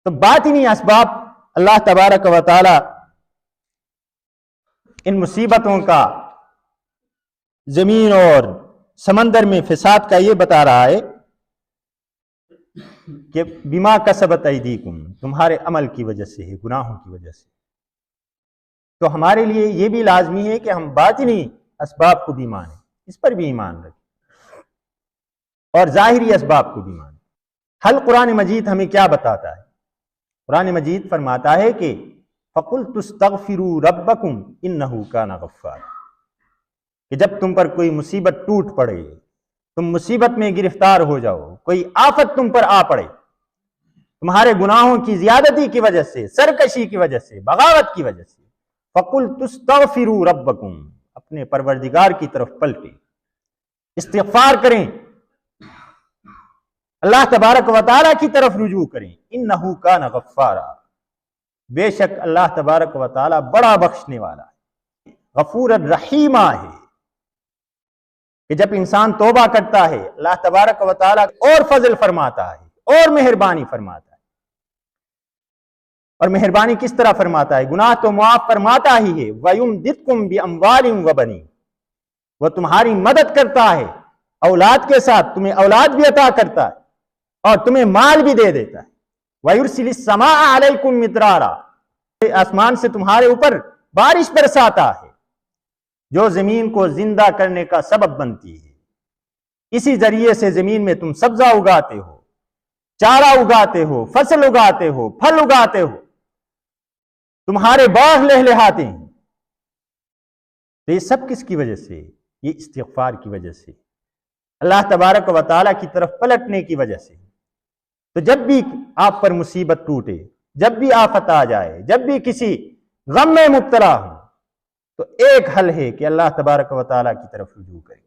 تو باطنی اسباب اللہ تبارک و تعالی ان مصیبتوں کا زمین اور سمندر میں فساد کا یہ بتا رہا ہے کہ بما کسبت ایدیکم، تمہارے عمل کی وجہ سے ہے، گناہوں کی وجہ سے۔ تو ہمارے لیے یہ بھی لازمی ہے کہ ہم باطنی اسباب کو بھی مانیں، اس پر بھی ایمان رکھیں، اور ظاہری اسباب کو بھی مانیں۔ حل قرآن مجید ہمیں کیا بتاتا ہے؟ قرآن مجید فرماتا ہے کہ فَقُلْتُ اسْتَغْفِرُوا رَبَّكُمْ إِنَّهُ كَانَ غَفَّارًا، کہ جب تم پر کوئی مصیبت ٹوٹ پڑے، تم مصیبت میں گرفتار ہو جاؤ، کوئی آفت تم پر آ پڑے، تمہارے گناہوں کی زیادتی کی وجہ سے، سرکشی کی وجہ سے، بغاوت کی وجہ سے، فَقُلْتُ اسْتَغْفِرُوا رَبَّكُمْ، اپنے پروردگار کی طرف پلٹیں، استغفار کریں، اللہ تبارک و تعالیٰ کی طرف رجوع کریں۔ انہو کان غفارا، بے شک اللہ تبارک و تعالیٰ بڑا بخشنے والا ہے، غفور الرحیم ہے، کہ جب انسان توبہ کرتا ہے اللہ تبارک و تعالیٰ اور فضل فرماتا ہے اور مہربانی فرماتا ہے۔ اور مہربانی کس طرح فرماتا ہے؟ گناہ تو معاف فرماتا ہی ہے، وَيُمْدِدْكُمْ بِأَمْوَالٍ وَبَنِينَ، وہ تمہاری مدد کرتا ہے اولاد کے ساتھ، تمہیں اولاد بھی عطا کرتا ہے اور تمہیں مال بھی دے دیتا ہے۔ وَيُرْسِلِ السَّمَاءَ عَلَيْكُمْ مِدْرَارًا، آسمان سے تمہارے اوپر بارش برساتا ہے جو زمین کو زندہ کرنے کا سبب بنتی ہے۔ اسی ذریعے سے زمین میں تم سبزہ اگاتے ہو، چارہ اگاتے ہو، فصل اگاتے ہو، پھل اگاتے ہو، تمہارے باغ لہلہاتے ہیں۔ تو یہ سب کس کی وجہ سے؟ یہ استغفار کی وجہ سے، اللہ تبارک و تعالیٰ کی طرف پلٹنے کی وجہ سے۔ تو جب بھی آپ پر مصیبت ٹوٹے، جب بھی آفت آ جائے، جب بھی کسی غم میں مبتلا ہو، تو ایک حل ہے کہ اللہ تبارک و تعالیٰ کی طرف رجوع کریں۔